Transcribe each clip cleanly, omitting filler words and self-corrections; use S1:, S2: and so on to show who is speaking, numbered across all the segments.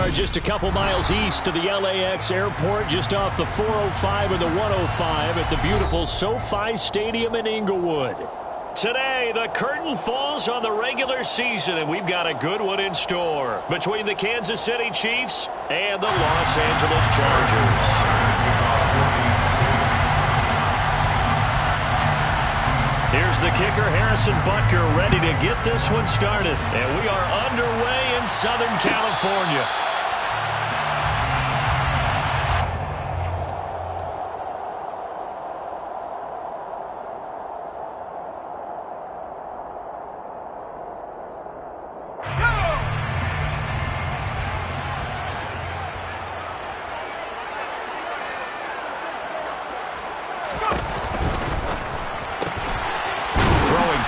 S1: are just a couple miles east of the LAX airport, just off the 405 and the 105 at the beautiful SoFi Stadium in Inglewood. Today, the curtain falls on the regular season, and we've got a good one in store between the Kansas City Chiefs and the Los Angeles Chargers. Here's the kicker, Harrison Butker, ready to get this one started. And we are underway in Southern California.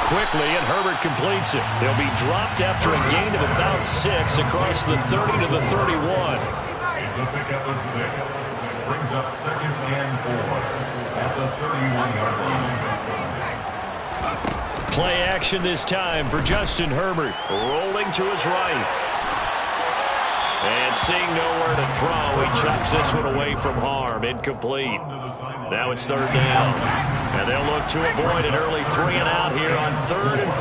S1: Quickly, and Herbert completes it. He'll be dropped after a gain of about 6 across the 30 to the 31.
S2: It's a pick up of 6. Brings up 2nd and 4 at the 31-yard line.
S1: Play action this time for Justin Herbert. Rolling to his right. And seeing nowhere to throw, he chucks this one away from harm. Incomplete. Now it's 3rd down. And they'll look to avoid an early 3 and out here on 3rd and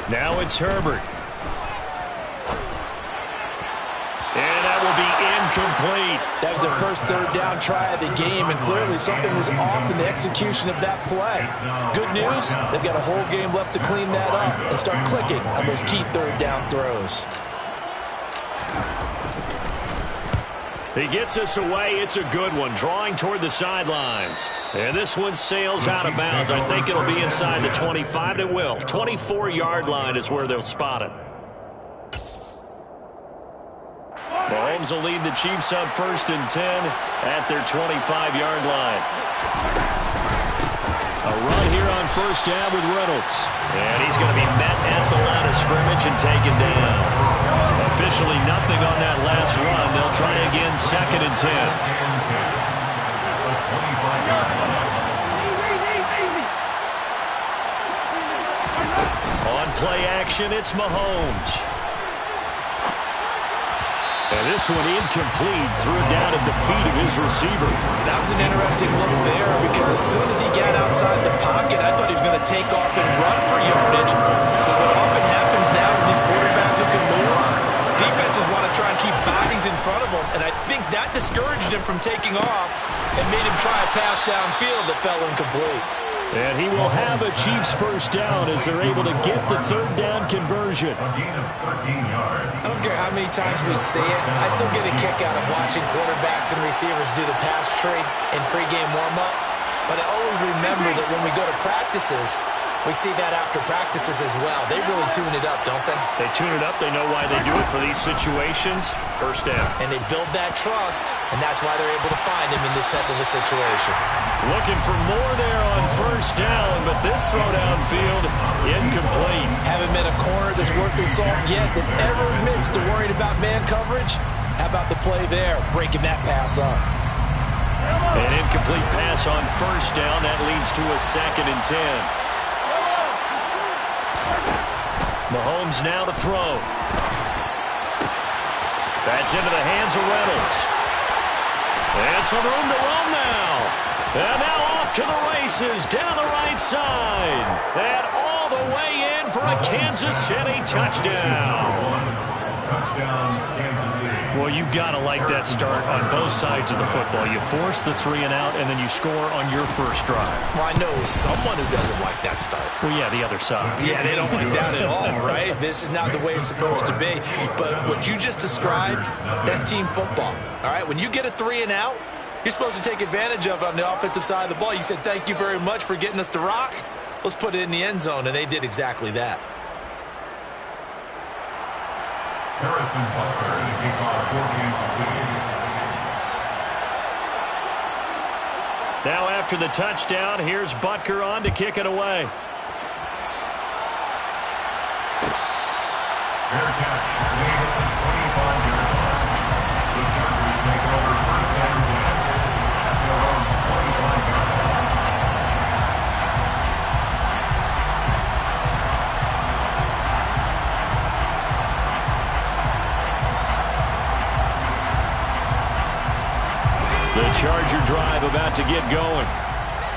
S1: 4. Now it's Herbert. Incomplete.
S3: That was their first 3rd down try of the game, and clearly something was off in the execution of that play. Good news, they've got a whole game left to clean that up and start clicking on those key 3rd down throws.
S1: He gets us away. It's a good one, drawing toward the sidelines. And this one sails out of bounds. I think it'll be inside the 25. It will. 24-yard line is where they'll spot it. Mahomes will lead the Chiefs up 1st and 10 at their 25-yard line. A run here on 1st down with Reynolds. And he's going to be met at the line of scrimmage and taken down. Officially nothing on that last run. They'll try again 2nd and 10. On play action, it's Mahomes. And this one incomplete, threw it down at the feet of his receiver.
S3: That was an interesting look there because as soon as he got outside the pocket, I thought he was going to take off and run for yardage. But what often happens now with these quarterbacks who can move, defenses want to try and keep bodies in front of them, and I think that discouraged him from taking off and made him try a pass downfield that fell incomplete.
S1: And he will have a Chiefs 1st down as they're able to get the 3rd down conversion.
S2: A gain of 13 yards.
S3: I don't care how many times we see it. I still get a kick out of watching quarterbacks and receivers do the pass tree in pregame warm-up. But I always remember that when we go to practices, we see that after practices as well. They really tune it up, don't they?
S1: They tune it up. They know why they do it for these situations. 1st down.
S3: And they build that trust, and that's why they're able to find him in this type of a situation.
S1: Looking for more there on 1st down, but this throw downfield, incomplete.
S3: Haven't met a corner that's worth their salt yet that ever admits to worrying about man coverage. How about the play there, breaking that pass up?
S1: An incomplete pass on 1st down. That leads to a 2nd and 10. Mahomes now to throw. That's into the hands of Reynolds. And some room to run now. And now off to the races down the right side. And all the way in for a Kansas City touchdown.
S2: Touchdown, Kansas City.
S1: Well, you've got to like that start on both sides of the football. You force the 3 and out, and then you score on your first drive.
S3: Well, I know someone who doesn't like that start.
S1: Well, yeah, the other side.
S3: Yeah, they don't like that at all, right? This is not the way it's supposed to be. But what you just described, that's team football. All right, when you get a 3 and out, you're supposed to take advantage of it on the offensive side of the ball. You said, thank you very much for getting us the rock. Let's put it in the end zone, and they did exactly that.
S2: Harrison Butker to kick off for Kansas City.
S1: Now after the touchdown, here's Butker on to kick it away.
S2: Fair catch made at the 25-yard line. The
S1: Charger drive about to get going.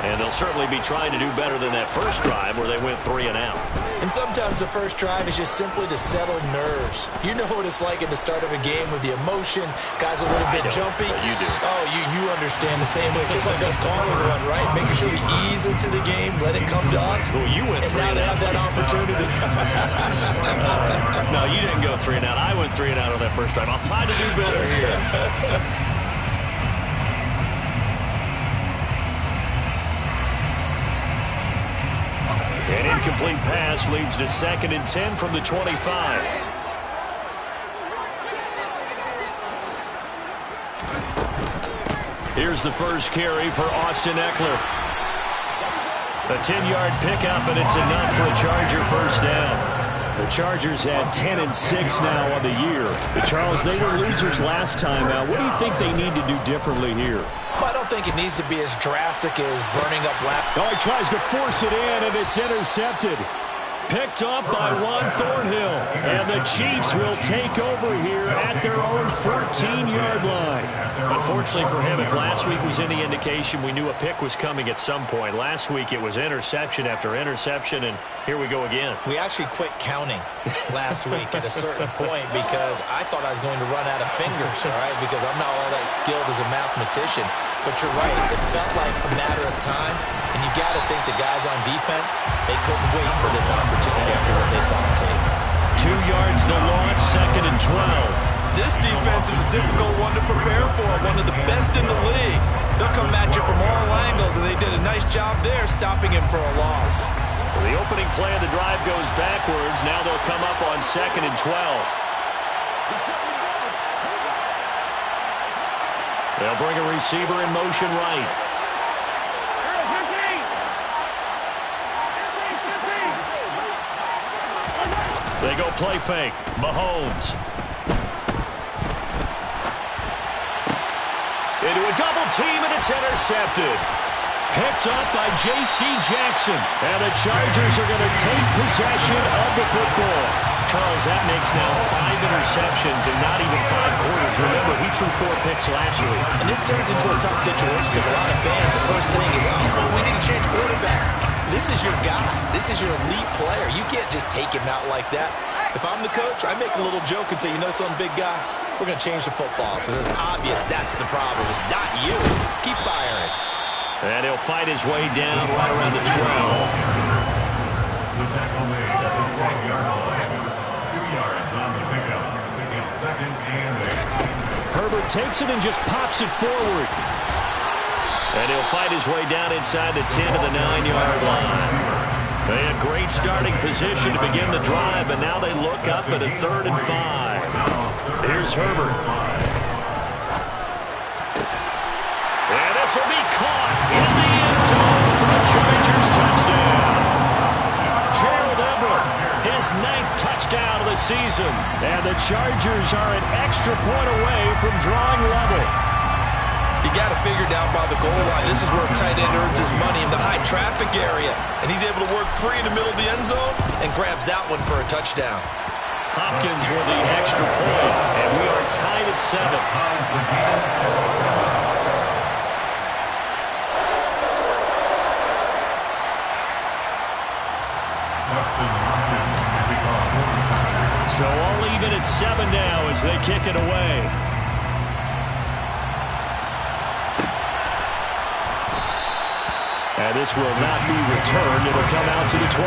S1: And they'll certainly be trying to do better than that first drive where they went 3 and out.
S3: And sometimes the first drive is just simply to settle nerves. You know what it's like at the start of a game with the emotion. Guys a little bit jumpy.
S1: But you do.
S3: Oh, you understand the same way. Just like us calling one, right? Making sure we ease into the game, let it come to us.
S1: Well, you went 3
S3: and now
S1: and
S3: they
S1: out.
S3: have that opportunity.
S1: No, you didn't go 3 and out. I went 3 and out on that first drive. I'll try to do better here. An incomplete pass leads to 2nd and 10 from the 25. Here's the first carry for Austin Eckler. A 10-yard pickup, and it's enough for a Charger first down. The Chargers had 10 and 6 now on the year. But Charles, they were losers last time out. What do you think they need to do differently here?
S3: Well, I don't think it needs to be as drastic as burning up lap.
S1: Oh, he tries to force it in, and it's intercepted. Picked up by Juan Thornhill. And the Chiefs will take over here at their own 14-yard line. Unfortunately for him, if last week was any indication, we knew a pick was coming at some point. Last week it was interception after interception, and here we go again.
S3: We actually quit counting last week at a certain point because I thought I was going to run out of fingers, all right, because I'm not all that skilled as a mathematician. But you're right. It felt like a matter of time, and you got to think the guys on defense, they couldn't wait for this opportunity after what they saw on tape.
S1: 2 yards the loss, 2nd and 12.
S3: This defense is a difficult one to prepare for, one of the best in the league. They'll come at you from all angles, and they did a nice job there stopping him for a loss.
S1: So the opening play of the drive goes backwards. Now they'll come up on 2nd and 12. They'll bring a receiver in motion right. They go play fake. Mahomes. Into a double team, and it's intercepted. Picked up by J.C. Jackson. And the Chargers are going to take possession of the football. Charles, that makes now 5 interceptions in not even 5 quarters. Remember, he threw 4 picks last week.
S3: And this turns into a tough situation because a lot of fans, the first thing is, oh, well, we need to change quarterbacks. This is your guy. This is your elite player. You can't just take him out like that. If I'm the coach, I make a little joke and say, you know something, big guy? We're going to change the football. So it's obvious that's the problem. It's not you. Keep firing.
S1: And he'll fight his way down right around the 12.
S2: The tackle made at the 10-yard line. 2 yards on the pickup. It's 2nd and 8.
S1: Herbert takes it and just pops it forward. And he'll fight his way down inside the 10 to the 9-yard line. They had great starting position to begin the drive, but now they look up at a 3rd and 5. Here's Herbert. And this will be caught in the end zone for a Chargers touchdown. Gerald Everett, his 9th touchdown of the season. And the Chargers are an extra point away from drawing level.
S3: You got to figure down by the goal line. This is where a tight end earns his money in the high traffic area. And he's able to work free in the middle of the end zone and grabs that one for a touchdown.
S1: Hopkins with the extra point, and we are tied at 7. So all even at 7 now as they kick it away. And this will not be returned. It'll come out to the 25.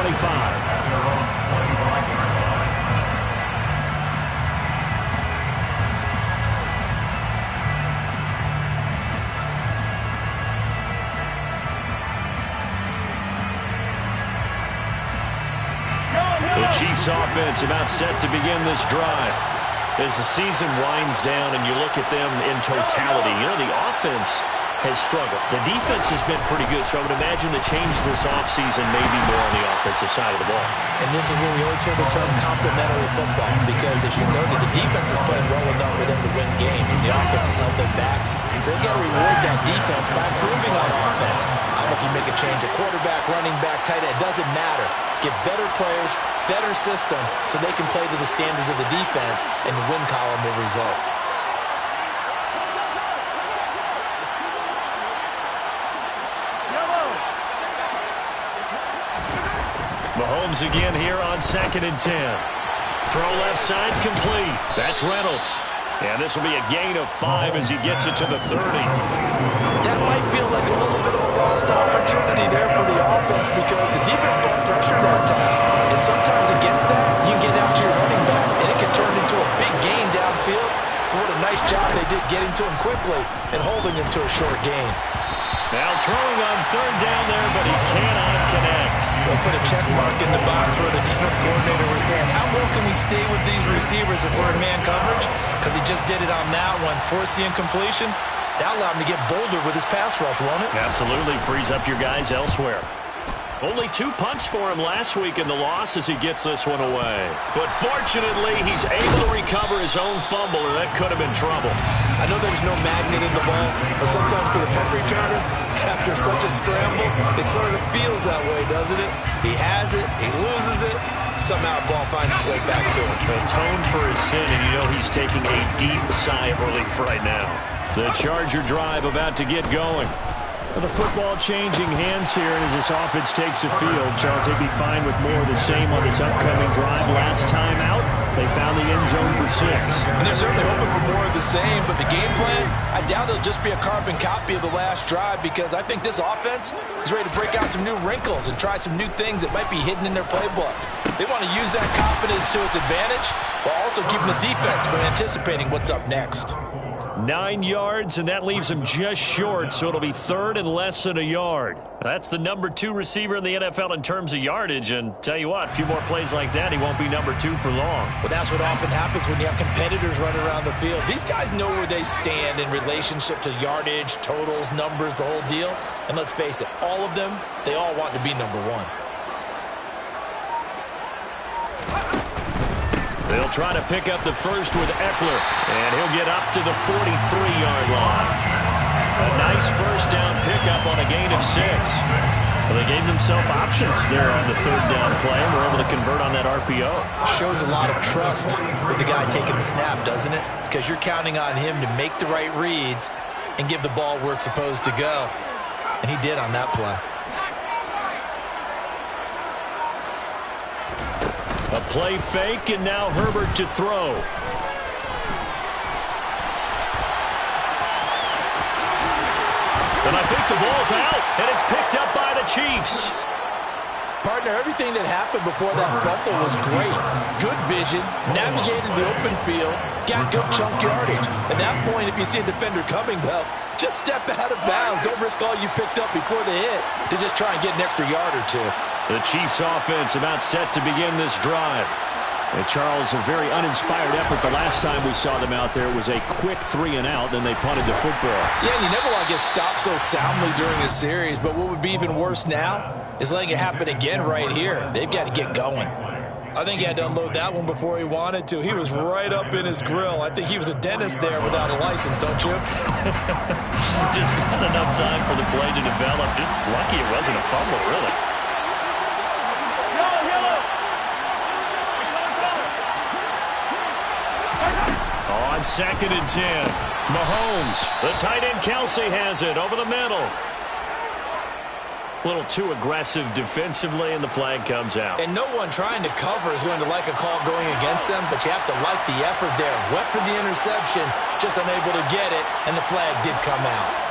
S1: The Chiefs offense about set to begin this drive. As the season winds down and you look at them in totality, you know, the offense has struggled. The defense has been pretty good, so I would imagine the changes this offseason may be more on the offensive side of the ball.
S3: And this is where we always hear the term complementary football, because as you noted, the defense has played well enough for them to win games, and the offense has held them back. So they've got to reward that defense by improving on offense. I don't know if you make a change at quarterback, running back, tight end, it doesn't matter. Get better players, better system, so they can play to the standards of the defense, and the win column will result.
S1: Mahomes again here on 2nd and 10. Throw left side complete. That's Reynolds. And this will be a gain of 5 as he gets it to the 30.
S3: That might feel like a little bit of a lost opportunity there for the offense because the defense brought pressure that time. And sometimes against that, you get out to your running back, and it can turn into a big gain downfield. What a nice job they did getting to him quickly and holding him to a short gain.
S1: Now throwing on 3rd down there, but he cannot connect.
S3: They'll put a check mark in the box where the defense coordinator was saying, how low can we stay with these receivers if we're in man coverage? Because he just did it on that one, forced the incompletion. That allowed him to get bolder with his pass rush, won't it?
S1: Absolutely, frees up your guys elsewhere. Only 2 punts for him last week in the loss as he gets this one away. But fortunately, he's able to recover his own fumble, or that could have been trouble.
S3: I know there's no magnet in the ball, but sometimes for the punt returner, after such a scramble, it sort of feels that way, doesn't it? He has it, he loses it, somehow the ball finds its way back to him.
S1: Atone for his sin, and you know he's taking a deep sigh of relief right now. The Charger drive about to get going. The football changing hands here as this offense takes the field. Charles, they'd be fine with more of the same on this upcoming drive. Last time out, they found the end zone for 6.
S3: And they're certainly hoping for more of the same, but the game plan, I doubt it'll just be a carbon copy of the last drive because I think this offense is ready to break out some new wrinkles and try some new things that might be hidden in their playbook. They want to use that confidence to its advantage while also keeping the defense from anticipating what's up next.
S1: 9 yards, and that leaves him just short, so it'll be 3rd and less than a yard. That's the number 2 receiver in the NFL in terms of yardage, and tell you what, a few more plays like that, he won't be number 2 for long.
S3: Well, that's what often happens when you have competitors running around the field. These guys know where they stand in relationship to yardage, totals, numbers, the whole deal. And let's face it, all of them, they all want to be number 1.
S1: They'll try to pick up the first with Eckler, and he'll get up to the 43-yard line. A nice first down pickup on a gain of 6. Well, they gave themselves options there on the 3rd down play and were able to convert on that RPO.
S3: Shows a lot of trust with the guy taking the snap, doesn't it? Because you're counting on him to make the right reads and give the ball where it's supposed to go. And he did on that play.
S1: A play fake, and now Herbert to throw. And I think the ball's out, and it's picked up by the Chiefs.
S3: Partner, everything that happened before that fumble was great. Good vision, navigated the open field, got good chunk yardage. At that point, if you see a defender coming, though, just step out of bounds. Don't risk all you picked up before the hit to just try and get an extra yard or 2.
S1: The Chiefs offense about set to begin this drive. And Charles, a very uninspired effort the last time we saw them out there. It was a quick 3-and-out, then they punted the football.
S3: Yeah, and you never want to get stopped so soundly during a series, but what would be even worse now is letting it happen again right here. They've got to get going. I think he had to unload that one before he wanted to. He was right up in his grill. I think he was a dentist there without a license, don't you?
S1: Just not enough time for the play to develop. Just lucky it wasn't a fumble, really. On 2nd and 10, Mahomes. The tight end Kelsey has it over the middle. A little too aggressive defensively, and the flag comes out.
S3: And no one trying to cover is going to like a call going against them, but you have to like the effort there. Went for the interception, just unable to get it, and the flag did come out.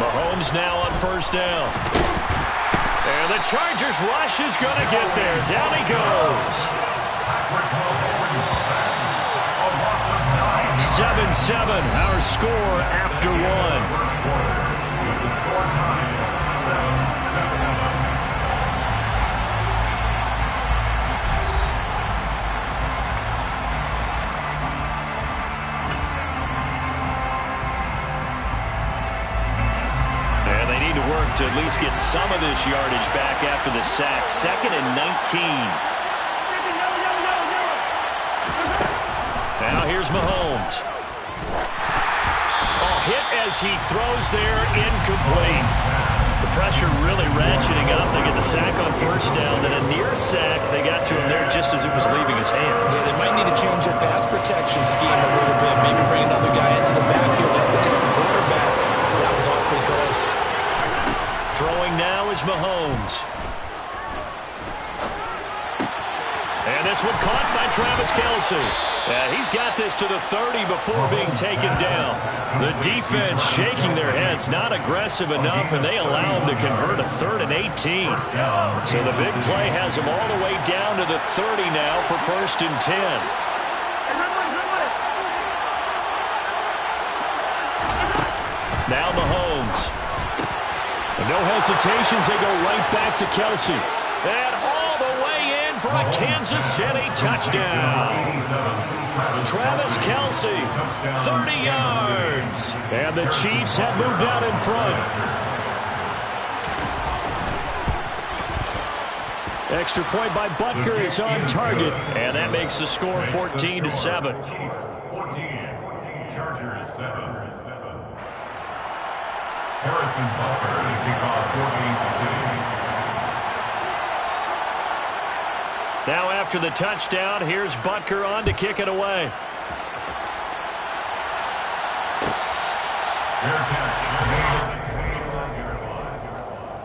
S1: Mahomes now on 1st down. And the Chargers rush is going to get there. Down he goes. 7-7, our score after 1. To at least get some of this yardage back after the sack. 2nd and 19. Now here's Mahomes. Oh, hit as he throws there, incomplete. The pressure really ratcheting up. They get the sack on 1st down, then a near sack. They got to him there just as it was leaving his hand.
S3: Yeah, they might need to change their pass protection scheme a little bit. Maybe bring another guy in
S1: this one caught by Travis Kelce. He's got this to the 30 before being taken down. The defense shaking their heads, not aggressive enough, and they allow him to convert a 3rd and 18. So the big play has him all the way down to the 30 now for 1st and 10. Now Mahomes. No hesitations, they go right back to Kelce. And all the way in for a Kansas City touchdown. Travis Kelce, 30 yards. And the Chiefs have moved out in front. Extra point by Butker is on target. And that makes the score 14-7.
S2: Chargers 7. Harrison Butker to kick off 14-6.
S1: Now after the touchdown, here's Butker on to kick it away.
S2: Fair catch.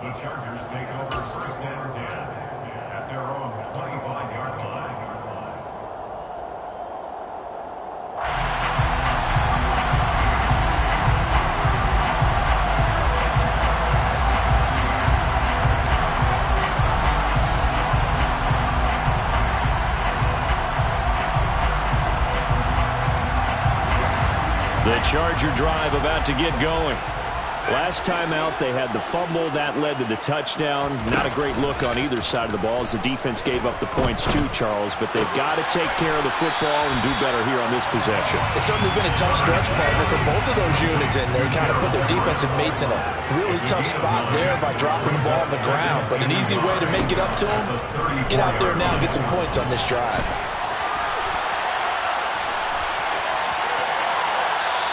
S2: The Chargers take over 1st and 10 at their own 25-yard line.
S1: The Charger drive about to get going. Last time out, they had the fumble. That led to the touchdown. Not a great look on either side of the ball as the defense gave up the points too, Charles. But they've got to take care of the football and do better here on this possession.
S3: It's certainly been a tough stretch, partner, for both of those units in there. Kind of put their defensive mates in a really tough spot there by dropping the ball on the ground. But an easy way to make it up to them, get out there now and get some points on this drive.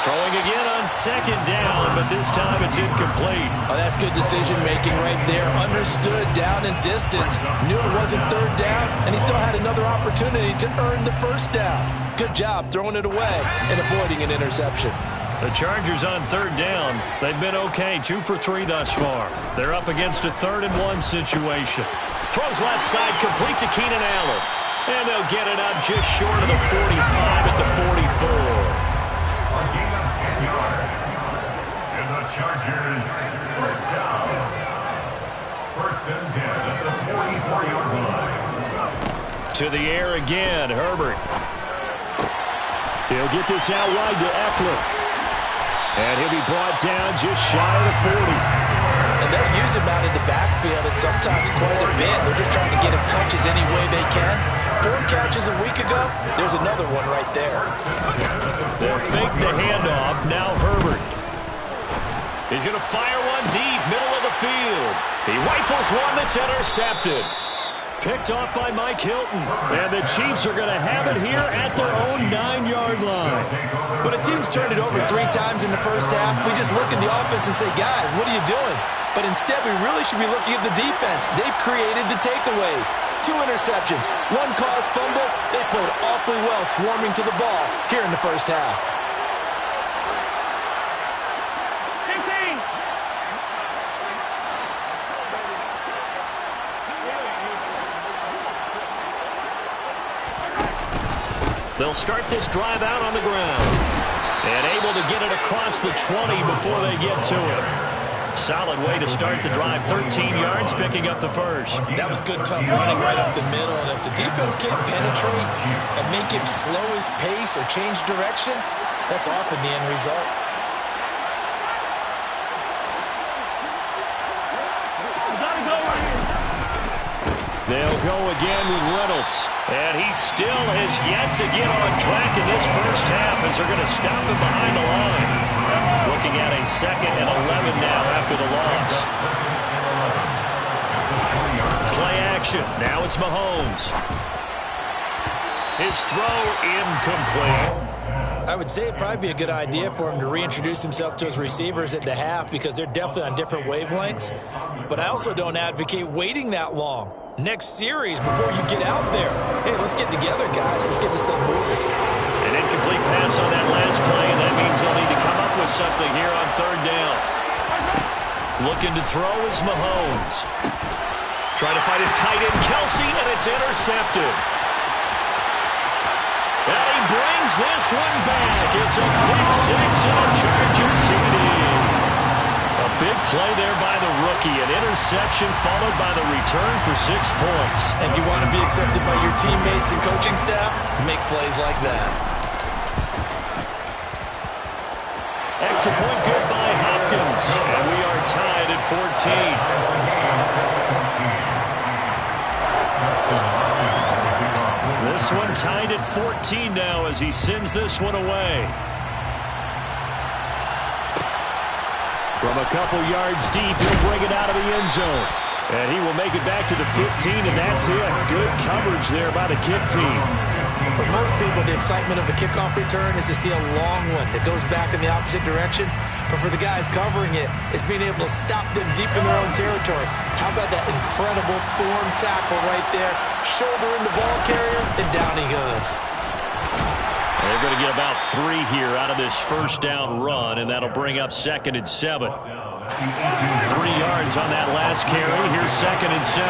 S1: Throwing again on 2nd down, but this time it's incomplete.
S3: Oh, that's good decision-making right there. Understood down and distance. Knew it wasn't 3rd down, and he still had another opportunity to earn the 1st down. Good job throwing it away and avoiding an interception.
S1: The Chargers on 3rd down. They've been okay, 2 for 3 thus far. They're up against a 3rd and 1 situation. Throws left side, complete to Keenan Allen. And they'll get it up just short of the 45 at the 44.
S2: A gain of 10 yards. And the Chargers 1st down. 1st and 10 at the 44-yard line.
S1: To the air again, Herbert. He'll get this out wide to Eckler. And he'll be brought down just shy of the 40.
S3: And they'll use him out in the backfield and sometimes quite a bit. They're just trying to get him touches any way they can. 4 catches a week ago. There's another one right there.
S1: They'll fake the handoff. Now Herbert. He's going to fire one deep, middle of the field. He rifles one that's intercepted. Picked off by Mike Hilton. And the Chiefs are going to have it here at their own 9-yard line.
S3: When a team's turned it over 3 times in the first half, we just look at the offense and say, guys, what are you doing? But instead, we really should be looking at the defense. They've created the takeaways. 2 interceptions, 1 caused fumble. They played awfully well swarming to the ball here in the first half.
S1: They'll start this drive out on the ground. And able to get it across the 20 before they get to it. Solid way to start the drive. 13 yards, picking up the 1st.
S3: That was good, tough running right up the middle. And if the defense can't penetrate and make him slow his pace or change direction, that's often the end result.
S1: They'll go again with Reynolds. And he still has yet to get on track in this first half as they're going to stop him behind the line. Looking at a 2nd and 11 now after the loss. Play action. Now it's Mahomes. His throw incomplete.
S3: I would say it'd probably be a good idea for him to reintroduce himself to his receivers at the half because they're definitely on different wavelengths. But I also don't advocate waiting that long. Next series before you get out there. Hey, let's get together, guys. Let's get this thing moving.
S1: An incomplete pass on that last play, and that means they'll need to come up with something here on 3rd down. Looking to throw is Mahomes. Trying to find his tight end, Kelce, and it's intercepted. Sends this one back. It's a quick 6 and a Charger TD. A big play there by the rookie. An interception followed by the return for 6 points.
S3: And if you want to be accepted by your teammates and coaching staff, make plays like that.
S1: Extra point good by Hopkins. And we are tied at 14. This one tied at 14 now as he sends this one away. From a couple yards deep, he'll bring it out of the end zone. And he will make it back to the 15, and that's it. Good coverage there by the kick team.
S3: For most people, the excitement of a kickoff return is to see a long one that goes back in the opposite direction. But for the guys covering it, it's being able to stop them deep in their own territory. How about that incredible form tackle right there? Shoulder in the ball carrier, and down he goes.
S1: They're going to get about 3 here out of this first down run, and that'll bring up 2nd and 7. 3 yards on that last carry. Here's 2nd and 7.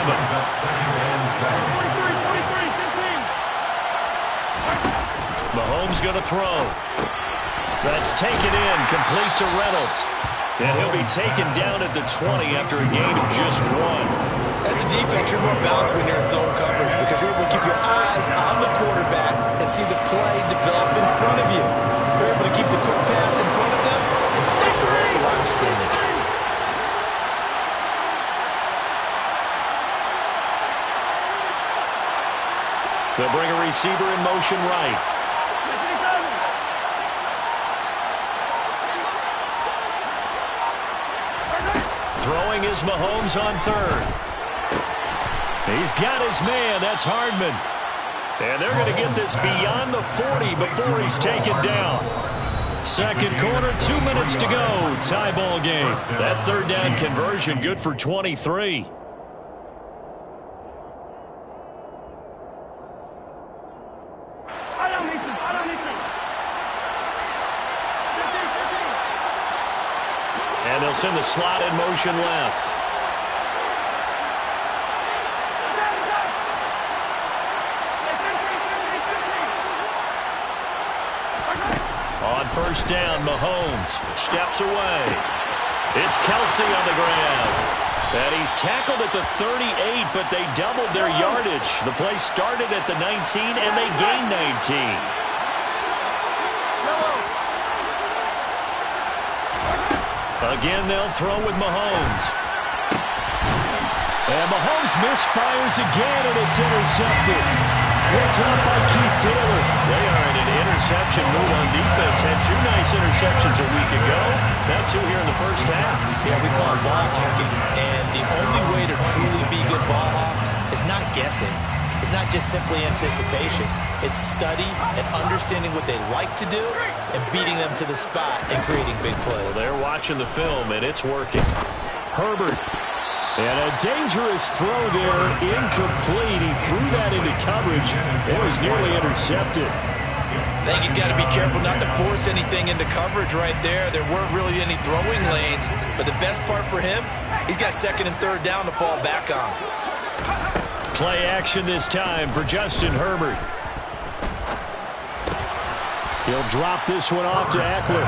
S1: Mahomes going to throw. That's taken in, complete to Reynolds. And he'll be taken down at the 20 after a gain of just 1.
S3: As a defense, you're more balanced when you're in zone coverage because you're able to keep your eyes on the quarterback and see the play develop in front of you. You're able to keep the quick pass in front of them and stop the right at the line of scrimmage.
S1: They'll bring a receiver in motion right. Throwing is Mahomes on 3rd. He's got his man. That's Hardman. And they're going to get this beyond the 40 before he's taken down. Second quarter, 2 minutes to go. Tie ball game. That 3rd down conversion good for 23. And they'll send the slot in motion left. On first down, Mahomes steps away. It's Kelsey on the ground. And he's tackled at the 38, but they doubled their yardage. The play started at the 19, and they gained 19. Again, they'll throw with Mahomes. And Mahomes misfires again, and it's intercepted. Picked up by Keith Taylor. They are in an interception move on defense. Had 2 nice interceptions a week ago. Now 2 here in the first half.
S3: Yeah, we call it ball hawking. And the only way to truly be good ball hawks is not guessing. It's not just simply anticipation. It's study and understanding what they like to do and beating them to the spot and creating big plays.
S1: Well, they're watching the film, and it's working. Herbert. And a dangerous throw there, incomplete. He threw that into coverage. It was nearly intercepted.
S3: I think he's got to be careful not to force anything into coverage right there. There weren't really any throwing lanes, but the best part for him, he's got 2nd and 3rd down to fall back on.
S1: Play action this time for Justin Herbert. He'll drop this one off to Eckler.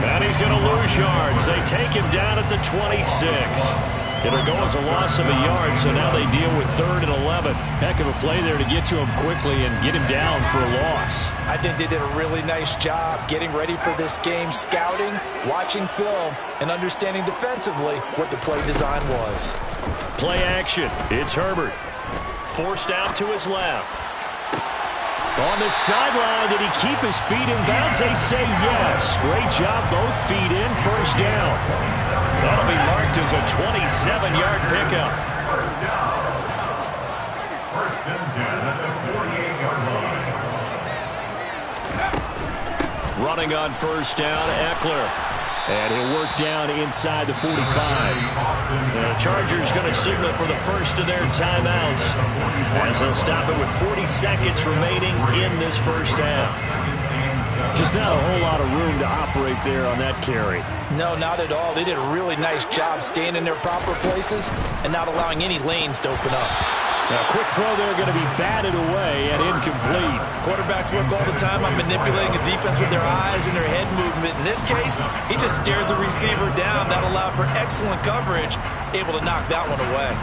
S1: And he's going to lose yards. They take him down at the 26. It'll go as a loss of a yard, so now they deal with 3rd and 11. Heck of a play there to get to him quickly and get him down for a loss.
S3: I think they did a really nice job getting ready for this game, scouting, watching film, and understanding defensively what the play design was.
S1: Play action. It's Herbert. Forced out to his left. On the sideline, did he keep his feet in bounds? They say yes. Great job, both feet in, first down. That'll be marked as a 27-yard pickup.
S2: First down. 1st and 10 at the 48-yard line.
S1: Running on first down, Eckler. And he'll work down inside the 45. The Chargers going to signal for the first of their timeouts as they'll stop it with 40 seconds remaining in this first half. Just not a whole lot of room to operate there on that carry.
S3: No, not at all. They did a really nice job staying in their proper places and not allowing any lanes to open up.
S1: Now, a quick throw there going to be batted away and incomplete.
S3: Quarterbacks work all the time on manipulating a defense with their eyes and their head movement. In this case, he just stared the receiver down. That allowed for excellent coverage, able to knock that one away.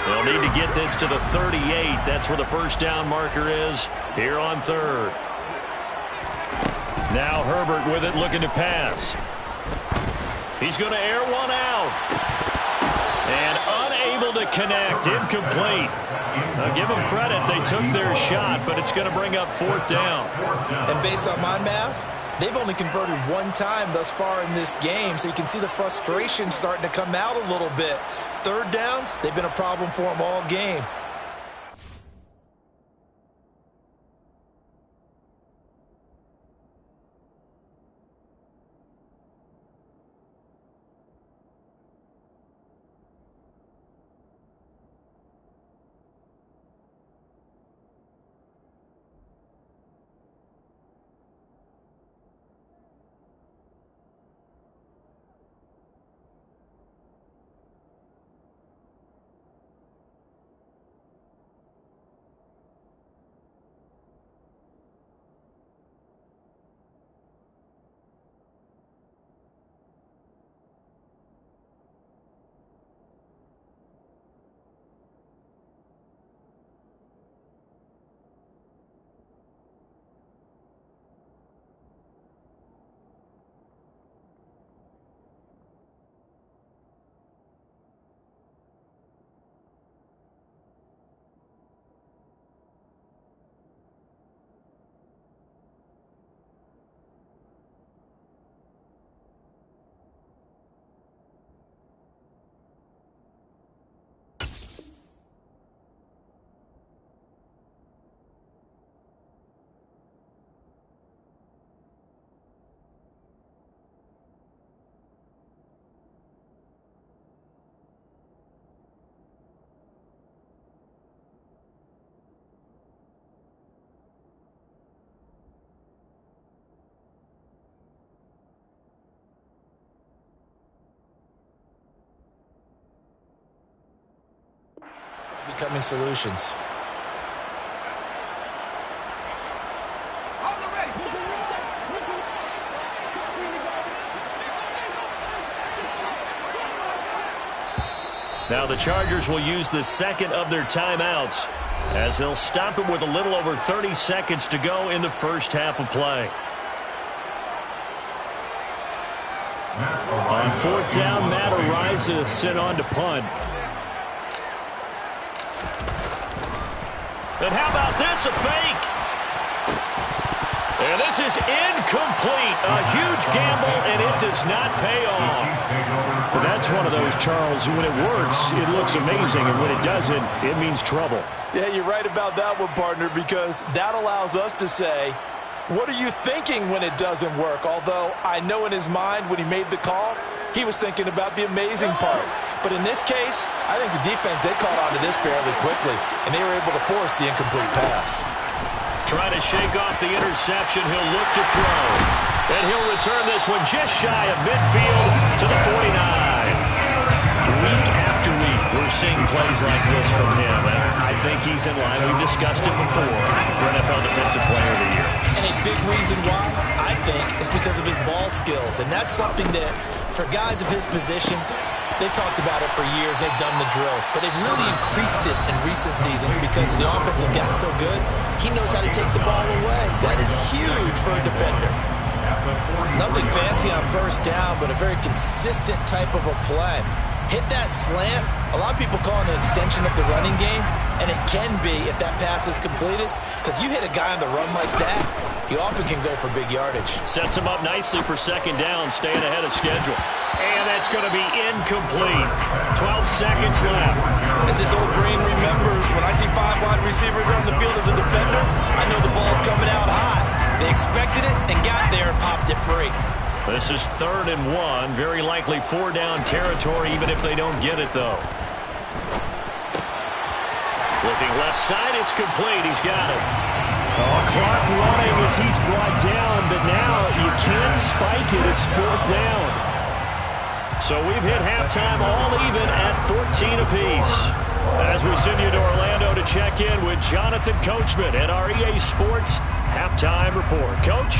S1: They'll need to get this to the 38. That's where the first down marker is here on third. Now Herbert with it, looking to pass. He's going to air one out. And unable to connect. Incomplete. Now give them credit. They took their shot, but it's going to bring up fourth down.
S3: And based on my math, they've only converted one time thus far in this game, so you can see the frustration starting to come out a little bit. Third downs, they've been a problem for them all game. Becoming solutions.
S1: Now the Chargers will use the second of their timeouts as they'll stop it with a little over 30 seconds to go in the first half of play. On fourth down, Matt Araiza sent on to punt. And how about this, a fake? And this is incomplete. A huge gamble, and it does not pay off. Well, that's one of those, Charles, when it works, it looks amazing, and when it doesn't, it means trouble.
S3: Yeah, you're right about that one, partner, because that allows us to say, what are you thinking when it doesn't work? Although I know in his mind when he made the call, he was thinking about the amazing part. But in this case, I think the defense, they caught on to this fairly quickly, and they were able to force the incomplete pass.
S1: Trying to shake off the interception, he'll look to throw. And he'll return this one just shy of midfield to the 49. Week after week, we're seeing plays like this from him. And I think he's in line. We've discussed it before for NFL Defensive Player of the Year.
S3: And a big reason why, I think, is because of his ball skills. And that's something that, for guys of his position, they've talked about it for years. They've done the drills. But they've really increased it in recent seasons because the offense have gotten so good. He knows how to take the ball away. That is huge for a defender. Nothing fancy on first down, but a very consistent type of a play. Hit that slant. A lot of people call it an extension of the running game, and it can be if that pass is completed, because you hit a guy on the run like that, he often can go for big yardage.
S1: Sets him up nicely for second down, staying ahead of schedule. And that's going to be incomplete. 12 seconds left.
S3: As this old brain remembers, when I see 5 wide receivers on the field as a defender, I know the ball's coming out hot. They expected it and got there and popped it free.
S1: This is 3rd and 1. Very likely 4-down territory, even if they don't get it, though. Looking left side, it's complete. He's got it. Oh, clock running as he's brought down, but now you can't spike it. It's 4th down. So we've hit halftime all even at 14 apiece. As we send you to Orlando to check in with Jonathan Coachman at our EA Sports Halftime Report. Coach?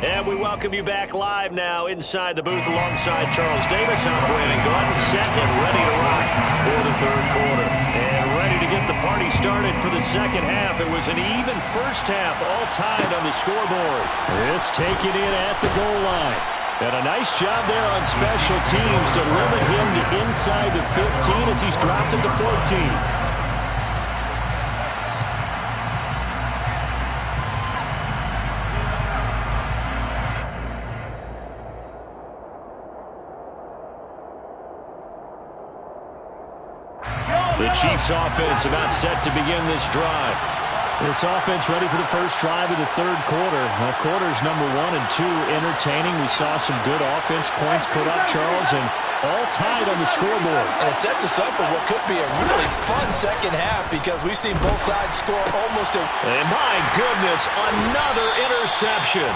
S1: And we welcome you back live now inside the booth alongside Charles Davis. I'm Brandon Gaudin, set and ready to rock for the third quarter. And ready to get the party started for the second half. It was an even first half, all tied on the scoreboard. This taken in at the goal line. And a nice job there on special teams to limit him to inside the 15 as he's dropped at the 14. The Chiefs offense about set to begin this drive. This offense ready for the first drive of the third quarter. Quarters number 1 and 2 entertaining. We saw some good offense points put up, Charles, and all tied on the scoreboard.
S3: And it sets us up for what could be a really fun second half because we've seen both sides score almost a...
S1: And my goodness, another interception.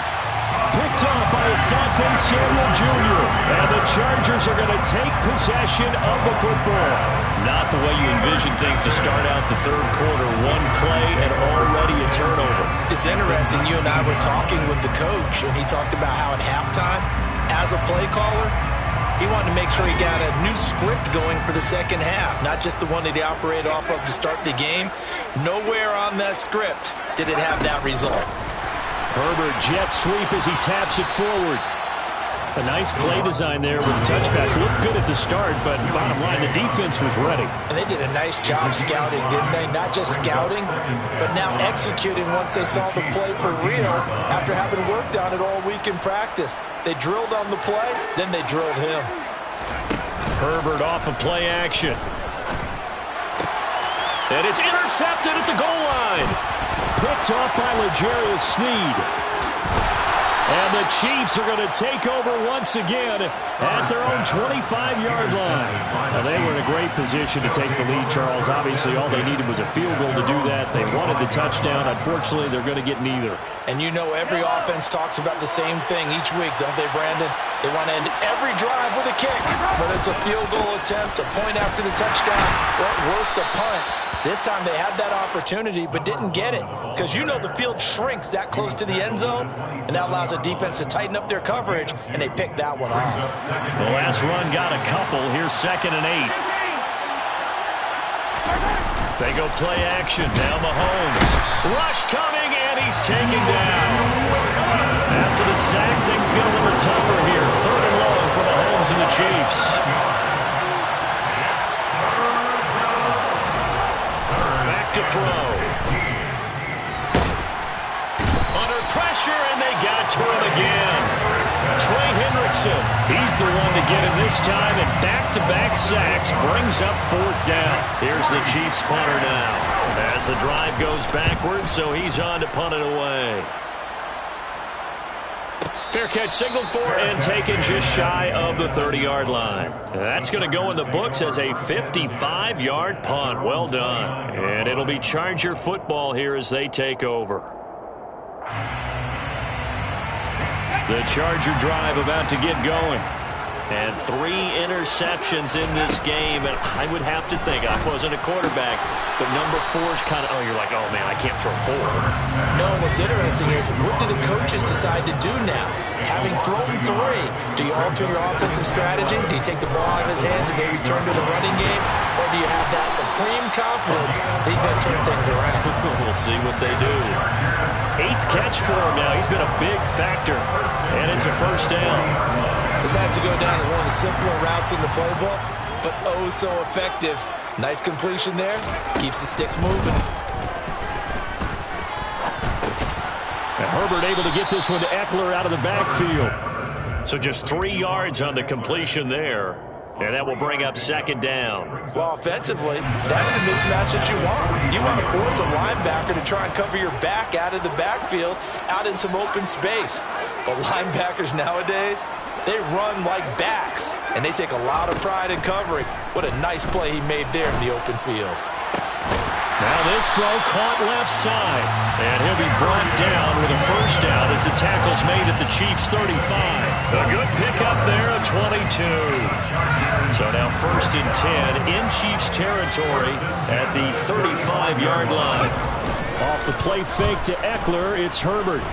S1: Picked off by Asante Samuel Jr. And the Chargers are going to take possession of the football. Not the way you envision things to start out the third quarter. One play and already a turnover.
S3: It's interesting. You and I were talking with the coach, and he talked about how at halftime, as a play caller, he wanted to make sure he got a new script going for the second half, not just the one that he operated off of to start the game. Nowhere on that script did it have that result.
S1: Herbert jet sweep as he taps it forward. A nice play design there with the touch pass. Looked good at the start, but bottom line, the defense was ready.
S3: And they did a nice job scouting, didn't they? Not just scouting, but now executing once they saw the play for real after having worked on it all week in practice. They drilled on the play, then they drilled him.
S1: Herbert off of play action. And it's intercepted at the goal line. Picked off by L'Jarius Sneed. And the Chiefs are going to take over once again at their own 25-yard line. Now, they were in a great position to take the lead, Charles. Obviously, all they needed was a field goal to do that. They wanted the touchdown. Unfortunately, they're going to get neither.
S3: And you know every offense talks about the same thing each week, don't they, Brandon? They want to end every drive with a kick. Whether it's a field goal attempt, a point after the touchdown, or at worst, a punt. This time they had that opportunity but didn't get it because you know the field shrinks that close to the end zone, and that allows the defense to tighten up their coverage, and they picked that one off.
S1: The last run got a couple. Here's 2nd and 8. They go play action. Now Mahomes. Rush coming, and he's taken down. After the sack, things get a little tougher here. 3rd and long for Mahomes and the Chiefs. To throw. Under pressure, and they got to him again. Trey Hendrickson, he's the one to get him this time, and back-to-back sacks brings up 4th down. Here's the Chiefs punter now. As the drive goes backwards, so he's on to punt it away. Fair catch signaled for and taken just shy of the 30-yard line. That's going to go in the books as a 55-yard punt. Well done. And it'll be Charger football here as they take over. The Charger drive about to get going. And 3 interceptions in this game. And I would have to think, I wasn't a quarterback, but number 4's kind of, you're like, oh, man, I can't throw 4.
S3: No, what's interesting is what do the coaches decide to do now? Having thrown 3, do you alter your offensive strategy? Do you take the ball out of his hands and maybe turn to the running game? Or do you have that supreme confidence that he's going to turn things around?
S1: We'll see what they do. 8th catch for him now. He's been a big factor. And it's a 1st down.
S3: This has to go down as one of the simpler routes in the playbook, but oh so effective. Nice completion there. Keeps the sticks moving.
S1: And Herbert able to get this one to Eckler out of the backfield. So just 3 yards on the completion there. And that will bring up 2nd down.
S3: Well, offensively, that's the mismatch that you want. You want to force a linebacker to try and cover your back out of the backfield, out in some open space. But linebackers nowadays, They run like backs, and they take a lot of pride in covering. What a nice play he made there in the open field.
S1: Now this throw caught left side, and he'll be brought down with a first down as the tackle's made at the Chiefs' 35. A good pickup there of 22. So now 1st and 10 in Chiefs territory at the 35-yard line. Off the play fake to Eckler, it's Herbert.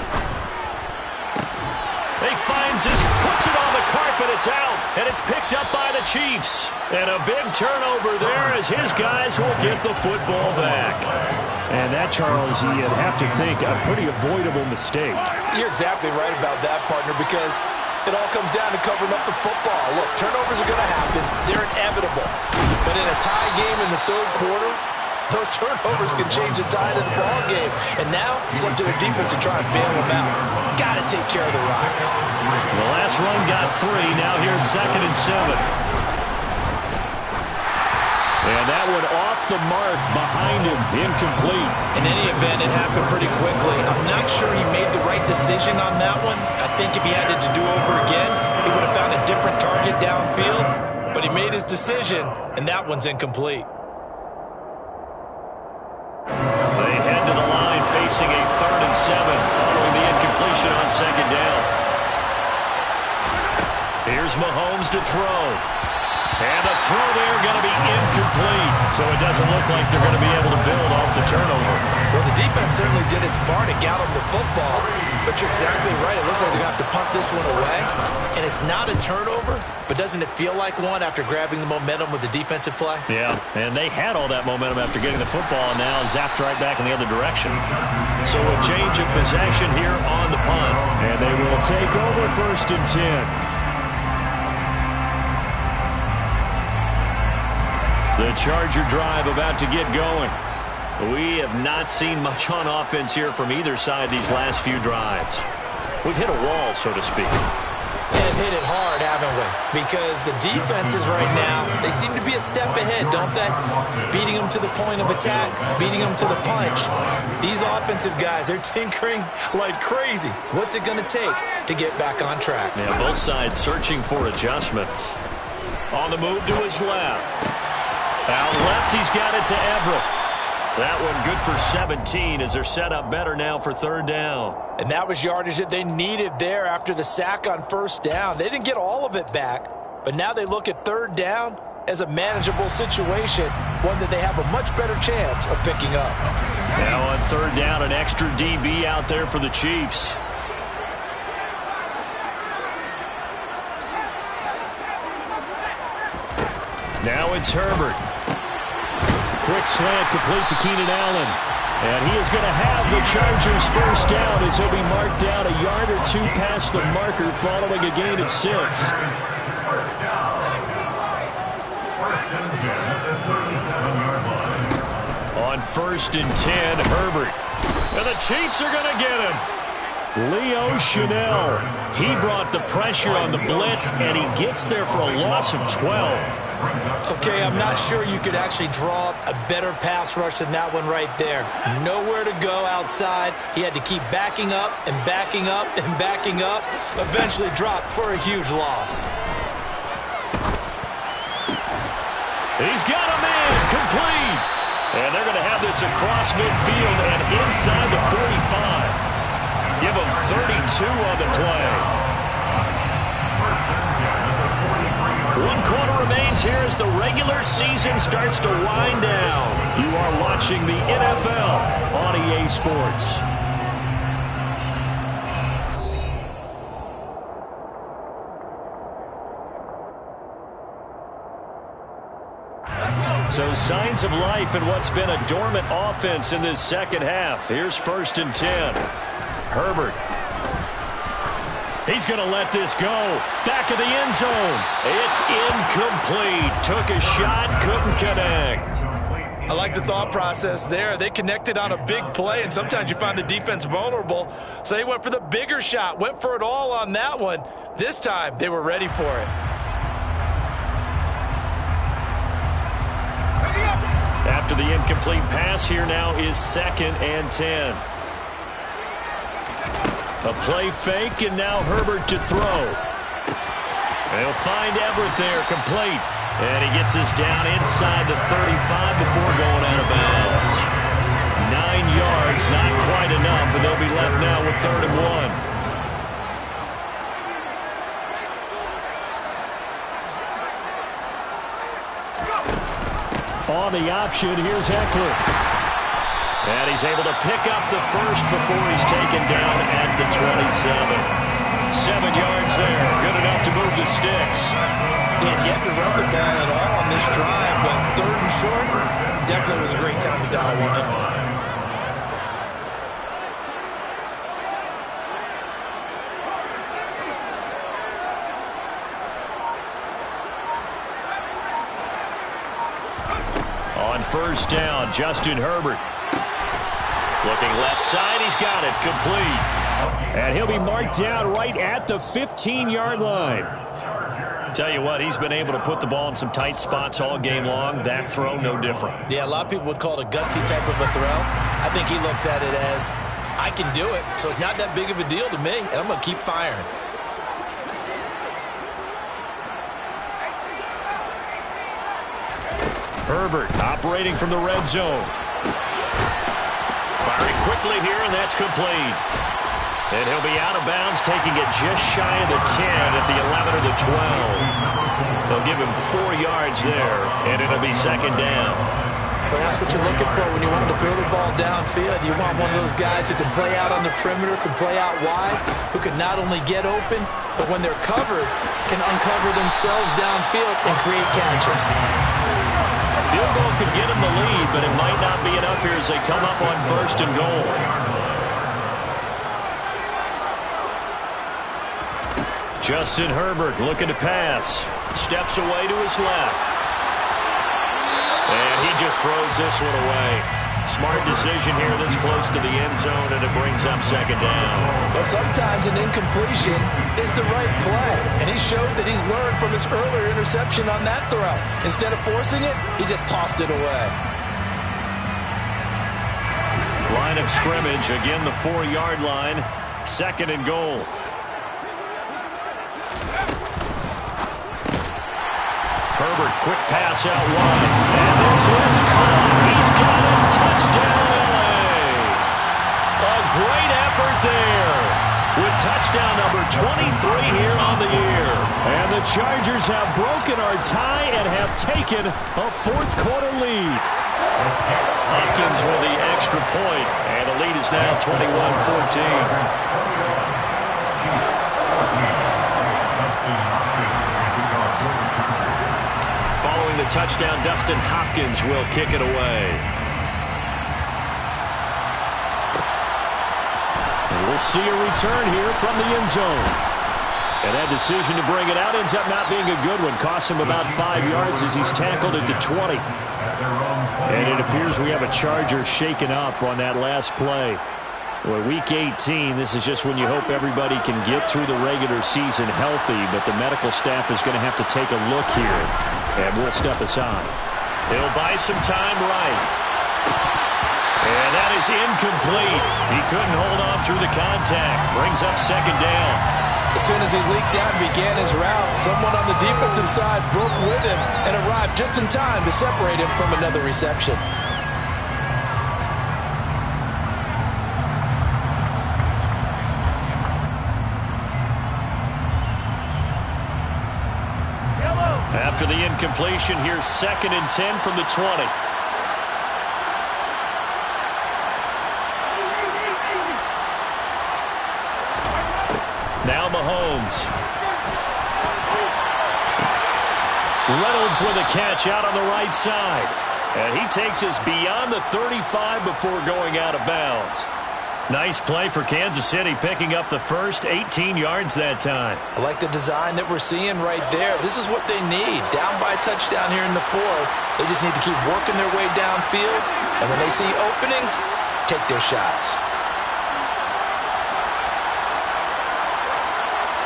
S1: He finds his, puts it on the carpet, it's out, and it's picked up by the Chiefs. And a big turnover there as his guys will get the football back. And that, Charles, you'd have to think a pretty avoidable mistake.
S3: You're exactly right about that, partner, because it all comes down to covering up the football. Look, turnovers are going to happen. They're inevitable. But in a tie game in the third quarter, those turnovers can change the tide of the ball game. And now it's up to their defense to try and bail them out. Got to take care of the rock.
S1: The last run got 3. Now here's 2nd and 7. And that one off the mark behind him, incomplete.
S3: In any event, it happened pretty quickly. I'm not sure he made the right decision on that one. I think if he had it to do over again, he would have found a different target downfield. But he made his decision, and that one's incomplete.
S1: They head to the line facing a 3rd and 7 following the incompletion on 2nd down. Here's Mahomes to throw. And the throw there going to be incomplete. So it doesn't look like they're going to be able to build off the turnover.
S3: Well, the defense certainly did its part to got him the football. But you're exactly right. It looks like they're going to have to punt this one away. And it's not a turnover, but doesn't it feel like one after grabbing the momentum with the defensive play?
S1: Yeah, and they had all that momentum after getting the football, and now zapped right back in the other direction. So a change of possession here on the punt. And they will take over 1st and 10. The Charger drive about to get going. We have not seen much on offense here from either side these last few drives. We've hit a wall, so to speak.
S3: And hit it hard, haven't we? Because the defenses right now, they seem to be a step ahead, don't they? Beating them to the point of attack, beating them to the punch. These offensive guys, they're tinkering like crazy. What's it going to take to get back on track?
S1: Yeah, both sides searching for adjustments. On the move to his left. Out left, he's got it to Everett. That one good for 17 as they're set up better now for 3rd down.
S3: And that was yardage that they needed there after the sack on 1st down. They didn't get all of it back, but now they look at 3rd down as a manageable situation, one that they have a much better chance of picking up.
S1: Now on 3rd down, an extra DB out there for the Chiefs. Now it's Herbert. Quick slant complete to Keenan Allen. And he is going to have the Chargers 1st down as he'll be marked down a yard or 2 past the marker following a gain of 6.
S2: 1st down. 1st and 10 at the 37-yard line.
S1: On 1st and 10, Herbert. And the Chiefs are going to get him. Leo Chenal. He brought the pressure on the blitz, and he gets there for a loss of 12.
S3: Okay, I'm not sure you could actually draw up a better pass rush than that one right there. Nowhere to go outside. He had to keep backing up and backing up and backing up. Eventually dropped for a huge loss.
S1: He's got a man complete. And they're going to have this across midfield and inside the 45. Give him 32 on the play. 1 quarter remains here as the regular season starts to wind down. You are watching the NFL on EA Sports. So signs of life in what's been a dormant offense in this second half. Here's 1st and 10. Herbert. He's going to let this go. Back of the end zone. It's incomplete. Took a shot, couldn't connect.
S3: I like the thought process there. They connected on a big play, and sometimes you find the defense vulnerable. So they went for the bigger shot, went for it all on that one. This time, they were ready for it.
S1: After the incomplete pass, here now is 2nd and 10. A play fake, and now Herbert to throw. They'll find Everett there, complete. And he gets us down inside the 35 before going out of bounds. 9 yards, not quite enough, and they'll be left now with 3rd and 1. On the option, here's Eckler. And he's able to pick up the first before he's taken down at the 27. 7 yards there. Good enough to move the sticks.
S3: He had yet to run the ball at all on this drive, but 3rd and short, definitely was a great time to dial one in.
S1: On 1st down, Justin Herbert. Looking left side, he's got it, complete. And he'll be marked down right at the 15-yard line. Tell you what, he's been able to put the ball in some tight spots all game long. That throw, no different.
S3: Yeah, a lot of people would call it a gutsy type of a throw. I think he looks at it as, I can do it, so it's not that big of a deal to me, and I'm going to keep firing.
S1: Herbert operating from the red zone. Firing quickly here, and that's complete. And he'll be out of bounds, taking it just shy of the 10 at the 11 or the 12. They'll give him 4 yards there, and it'll be 2nd down.
S3: Well, that's what you're looking for when you want to throw the ball downfield. You want one of those guys who can play out on the perimeter, can play out wide, who can not only get open, but when they're covered, can uncover themselves downfield and create catches.
S1: A field goal could get him the lead, but it might not be enough here as they come up on 1st and goal. Justin Herbert looking to pass. Steps away to his left. And he just throws this one away. Smart decision here this close to the end zone, and it brings up 2nd down.
S3: Well, sometimes an incompletion is the right play, and he showed that he's learned from his earlier interception on that throw. Instead of forcing it, he just tossed it away.
S1: Line of scrimmage, again the 4-yard line, 2nd and goal. Herbert, quick pass out wide. And this is caught. He's got it. Touchdown, LA. A great effort there. With touchdown number 23 here on the year. And the Chargers have broken our tie and have taken a 4th quarter lead. Hopkins with the extra point. And the lead is now 21-14. Following the touchdown, Dustin Hopkins will kick it away. And we'll see a return here from the end zone. And that decision to bring it out ends up not being a good one. Costs him about 5 yards as he's tackled at the 20. And it appears we have a Charger shaken up on that last play. Well, Week 18, this is just when you hope everybody can get through the regular season healthy, but the medical staff is going to have to take a look here, and we'll step aside. He'll buy some time right. And that is incomplete. He couldn't hold on through the contact. Brings up 2nd down.
S3: As soon as he leaked out and began his route, someone on the defensive side broke with him and arrived just in time to separate him from another reception.
S1: After the incompletion, here's 2nd and 10 from the 20. Now Mahomes. Reynolds with a catch out on the right side. And he takes us beyond the 35 before going out of bounds. Nice play for Kansas City, picking up the first 18 yards that time.
S3: I like the design that we're seeing right there. This is what they need. Down by a touchdown here in the 4th. They just need to keep working their way downfield. And when they see openings, take their shots.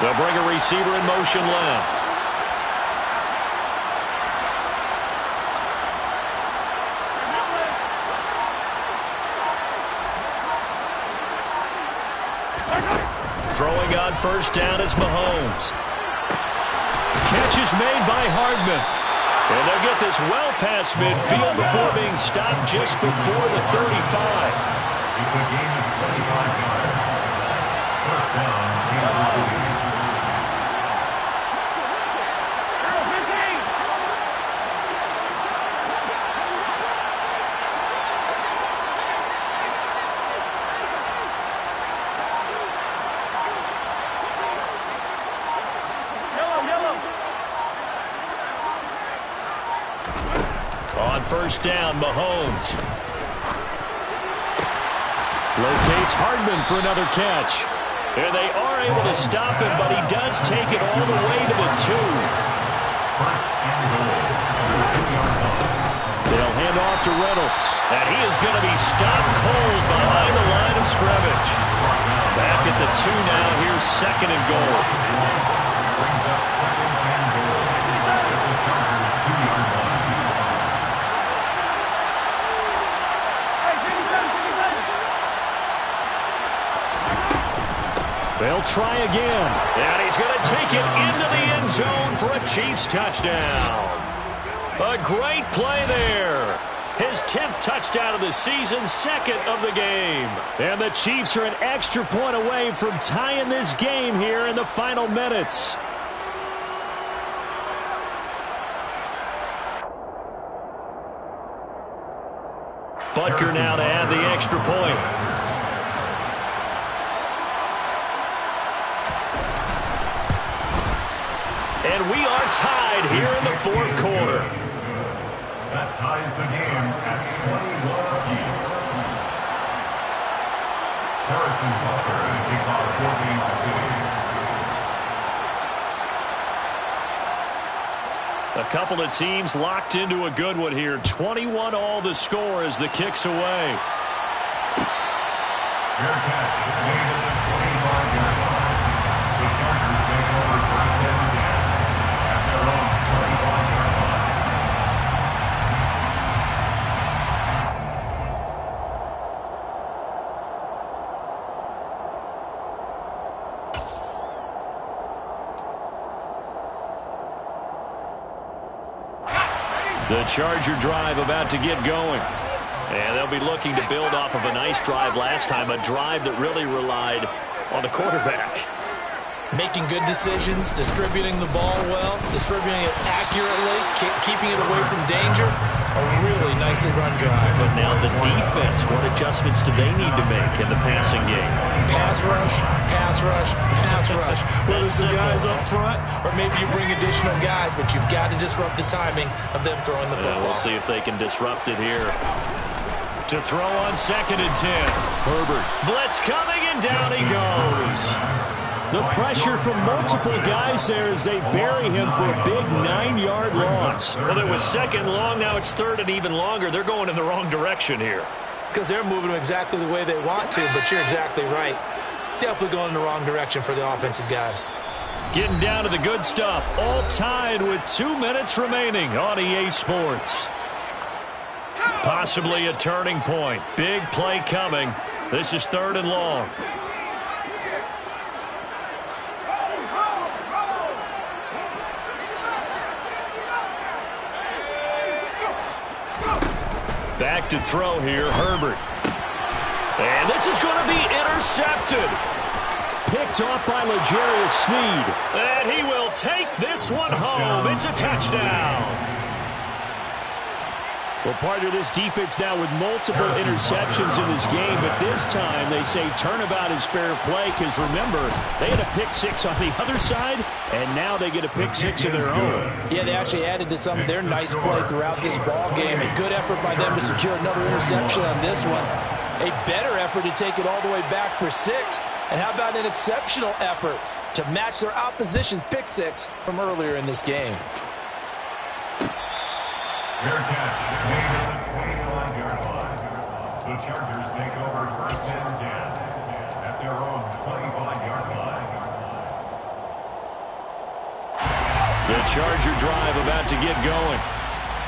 S1: They'll bring a receiver in motion left. Throwing on 1st down is Mahomes. catch is made by Hardman. And they'll get this well past midfield before being stopped just before the 35.
S2: It's a game of 25 yards. First down, Kansas City.
S1: On first down, Mahomes locates Hardman for another catch. And they are able to stop him, but he does take it all the way to the 2.
S2: First and goal.
S1: They'll hand off to Reynolds. And he is going to be stopped cold behind the line of scrimmage. Back at the 2 now. Here's second and goal.
S2: Brings up second and goal. At the Chargers' 2-yard line.
S1: They'll try again. And he's going to take it into the end zone for a Chiefs touchdown. A great play there. His 10th touchdown of the season, second of the game. And the Chiefs are an extra point away from tying this game here in the final minutes. Butker now to add the extra point. And we are tied here in the fourth quarter.
S2: That ties the game at 21 apiece. Harrison Butker to kick off for Kansas City.
S1: A couple of teams locked into a good one here. 21 all the score as the kick's away.
S2: Fair catch made at the 25-yard line. The Chargers take over first and 10 at their own 25-yard line.
S1: The Charger drive about to get going. And they'll be looking to build off of a nice drive last time, a drive that really relied on the quarterback.
S3: Making good decisions, distributing the ball well, distributing it accurately, keeping it away from danger. A really nicely run drive.
S1: But now the defense, what adjustments do they need to make in the passing game?
S3: Pass rush, pass rush, pass rush. Whether it's the guys up front or maybe you bring additional guys, but you've got to disrupt the timing of them throwing the football.
S1: We'll see if they can disrupt it here. To throw on second and 10. Herbert. Blitz coming, and down he goes. The pressure from multiple guys there as they bury him for a big 9-yard loss. Well, it was second long. Now it's third and even longer. They're going in the wrong direction here.
S3: Because they're moving them exactly the way they want to, but you're exactly right. Definitely going in the wrong direction for the offensive guys.
S1: Getting down to the good stuff. All tied with 2 minutes remaining on EA Sports. Possibly a turning point. Big play coming. This is third and long. Back to throw here, Herbert. And this is going to be intercepted. Picked off by L'Jarius Sneed. And he will take this one home. It's a touchdown. Well, partner, this defense now with multiple interceptions in this game, but this time they say turnabout is fair play because, remember, they had a pick six on the other side, and now they get a pick six of their own.
S4: Yeah, they actually added to some of their nice play throughout this ball game. A good effort by them to secure another interception on this one. A better effort to take it all the way back for 6. And how about an exceptional effort to match their opposition's pick six from earlier in this game?
S2: Fair catch made at the 25-yard line. The Chargers take over first and 10 at their own 25-yard line.
S1: The Charger drive about to get going.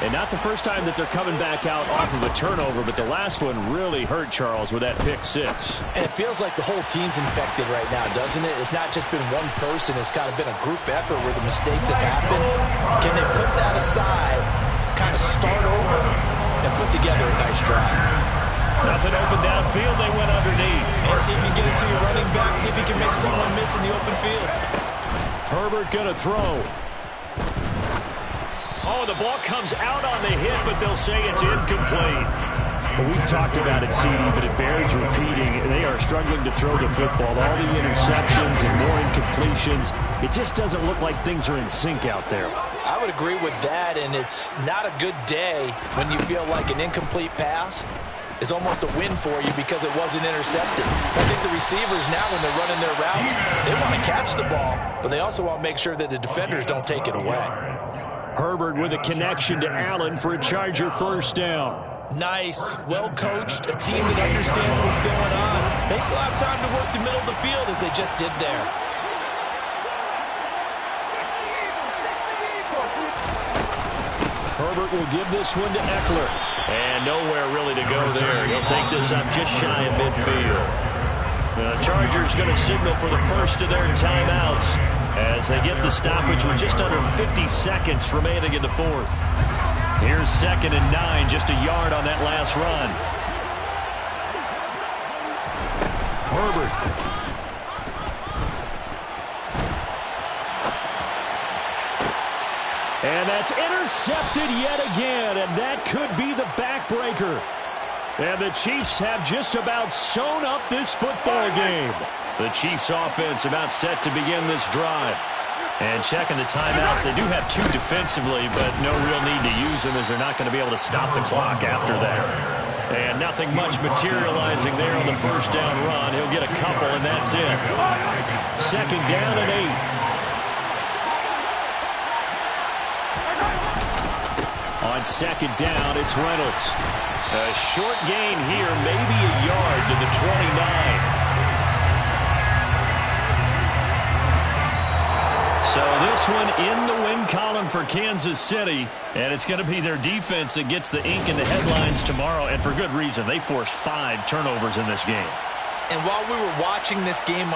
S1: And not the first time that they're coming back out off of a turnover, but the last one really hurt Charles with that pick six.
S4: And it feels like the whole team's infected right now, doesn't it? It's not just been one person. It's kind of been a group effort where the mistakes have happened. Can they put that aside, kind of start over, and put together a nice drive?
S1: Nothing open downfield. They went underneath.
S3: And see if you can get it to your running back. See if you can make someone miss in the open field.
S1: Herbert going to throw. Oh, the ball comes out on the hit, but they'll say it's incomplete. Well, we've talked about it, CD, but it bears repeating. They are struggling to throw the football. All the interceptions and more incompletions. It just doesn't look like things are in sync out there.
S4: I would agree with that, and it's not a good day when you feel like an incomplete pass is almost a win for you because it wasn't intercepted. I think the receivers now, when they're running their routes, they want to catch the ball, but they also want to make sure that the defenders don't take it away.
S1: Herbert with a connection to Allen for a Charger first down.
S3: Nice, well-coached, a team that understands what's going on. They still have time to work the middle of the field as they just did there.
S1: Herbert will give this one to Eckler. And nowhere really to go there. He'll take this up just shy of midfield. The Chargers going to signal for the first of their timeouts as they get the stoppage with just under 50 seconds remaining in the fourth. Here's 2nd and 9, just a yard on that last run. Herbert. And that's intercepted yet again, and that could be the backbreaker. And the Chiefs have just about sewn up this football game. The Chiefs offense about set to begin this drive. And checking the timeouts, they do have 2 defensively, but no real need to use them as they're not going to be able to stop the clock after that. And nothing much materializing there on the first down run. He'll get a couple, and that's it. 2nd down and 8. On 2nd down, it's Reynolds. A short gain here, maybe a yard to the 29. So this one in the win column for Kansas City, and it's going to be their defense that gets the ink in the headlines tomorrow, and for good reason. They forced 5 turnovers in this game.
S3: And while we were watching this game